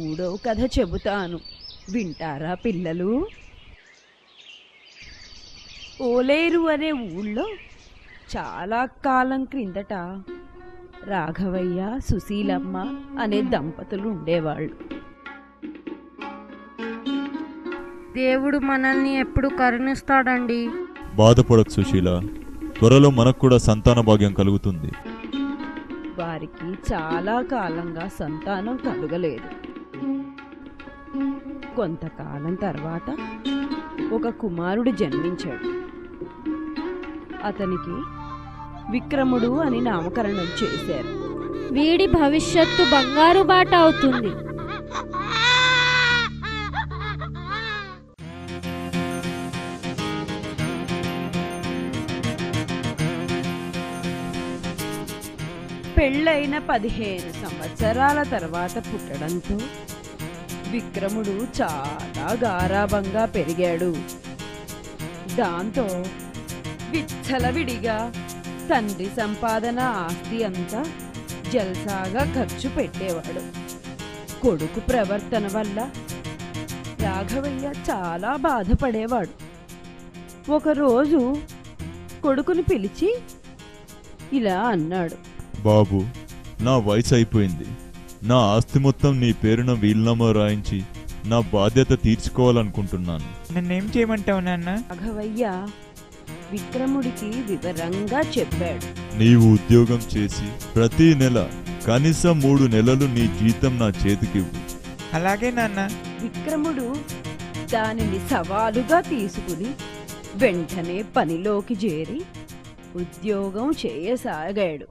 మూడో కథ చెబుతాను, వింటారా పిల్లలు? ఓలేరు అనే ఊళ్ళో చాలా కాలం క్రిందట రాఘవయ్య, సుశీలమ్మ అనే దంపతులు ఉండేవాళ్ళు. దేవుడు మనల్ని ఎప్పుడు కరుణిస్తాడండి. బాధపడకు సుశీల, త్వరలో మనకు కూడా సంతాన భాగ్యం కలుగుతుంది. వారికి చాలా కాలంగా సంతానం కలగలేదు. కొంతకాలం తర్వాత ఒక కుమారుడు జన్మించాడు. అతనికి విక్రముడు అని నామకరణం చేశారు. వీడి భవిష్యత్తు బంగారు బాట అవుతుంది. పెళ్ళైన 15 సంవత్సరాల తర్వాత పుట్టడంతో విక్రముడు చాలా గారాబంగా పెరిగాడు. దాంతో విచ్చలవిడిగా తండ్రి సంపాదన ఆస్తి అంతా జల్సాగా ఖర్చు పెట్టేవాడు. కొడుకు ప్రవర్తన వల్ల రాఘవయ్య చాలా బాధపడేవాడు. ఒకరోజు కొడుకుని పిలిచి ఇలా అన్నాడు. బాబు, నా వయసు అయిపోయింది. నా ఆస్తి మొత్తం నీ పేరున వీలునామా రాయించి నా బాధ్యత తీర్చుకోవాలనుకుంటున్నాను. నన్నేం చేయమంటావు నాన్న? రాఘవయ్య విక్రముడికి వివరంగా చెప్పాడు. నీవు ఉద్యోగం చేసి ప్రతి నెల కనీసం 3 నెలలు నీ జీతం నా చేతికివ్వు. అలాగే నాన్న. విక్రముడు దానిని సవాలుగా తీసుకుని వెంటనే పనిలోకి చేరి ఉద్యోగం చేయసాగాడు.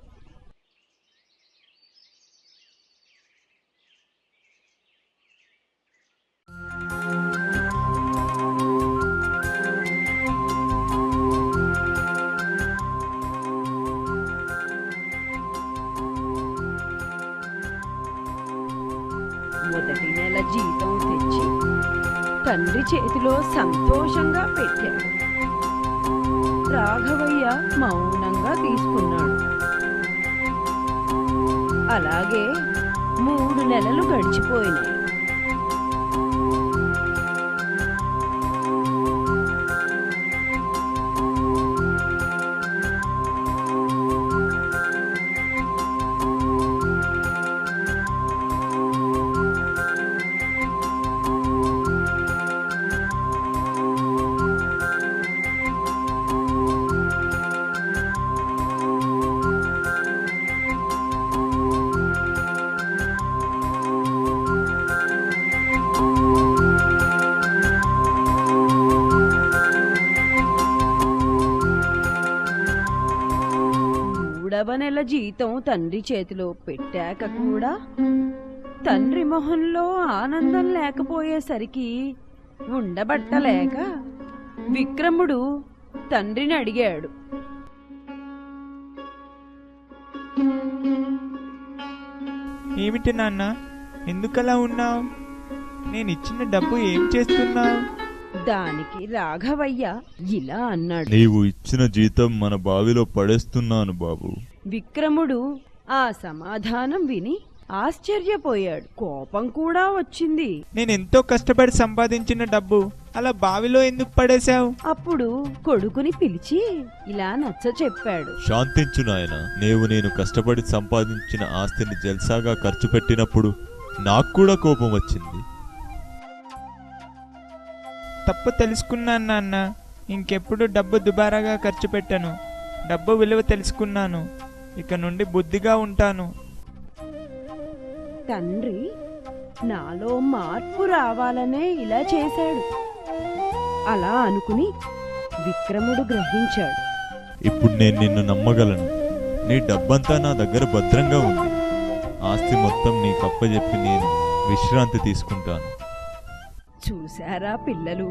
మొదటి నెల జీతం తెచ్చి తండ్రి చేతిలో సంతోషంగా పెట్టాడు. రాఘవయ్య మౌనంగా తీసుకున్నాడు. అలాగే 3 నెలలు గడిచిపోయినాయి. మూడవ నెల జీతం తండ్రి చేతిలో పెట్టాక కూడా తండ్రి మొహంలో ఆనందం లేకపోయేసరికి ఉండబట్టలేక విక్రముడు తండ్రిని అడిగాడు. ఏమిటి నాన్న, ఎందుకలా ఉన్నావు? నేను ఇచ్చిన డబ్బు ఏం చేస్తున్నావు? దానికి రాఘవయ్య ఇలా అన్నాడు. నీవు ఇచ్చిన జీతం మన బావిలో పడేస్తున్నాను బాబు. విక్రముడు ఆ సమాధానం విని ఆశ్చర్యపోయాడు. కోపం కూడా వచ్చింది. నేనెంతో కష్టపడి సంపాదించిన డబ్బు అలా బావిలో ఎందుకు పడేశావు? అప్పుడు కొడుకుని పిలిచి ఇలా నచ్చ చెప్పాడు. శాంతించు నాయనా. నేను కష్టపడి సంపాదించిన ఆస్తిని జల్సాగా ఖర్చు పెట్టినప్పుడు నాకు కూడా కోపం వచ్చింది. తప్పు తెలుసుకున్నాను నాన్న. ఇంకెప్పుడు డబ్బు దుబారాగా ఖర్చు పెట్టను. డబ్బు విలువ తెలుసుకున్నాను. ఇక నుండి బుద్ధిగా ఉంటాను. తండ్రి నాలో మార్పు రావాలనే ఇలా చేశాడు. అలా అనుకుని విక్రముడు గ్రహించాడు. ఇప్పుడు నేను నిన్ను నమ్మగలను. నీ డబ్బంతా నా దగ్గర భద్రంగా ఉంది. ఆస్తి మొత్తం నీకు అప్పజెప్పి నేను విశ్రాంతి తీసుకుంటాను. చూశారా పిల్లలు,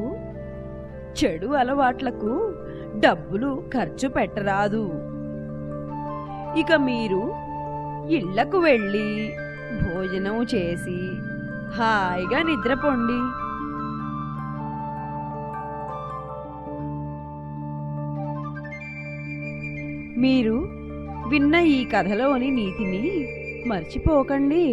చెడు అలవాట్లకు డబ్బులు ఖర్చు పెట్టరాదు. ఇక మీరు ఇళ్లకు వెళ్ళి భోజనం చేసి హాయిగా నిద్రపోండి. మీరు విన్న ఈ కథలోని నీతిని మర్చిపోకండి.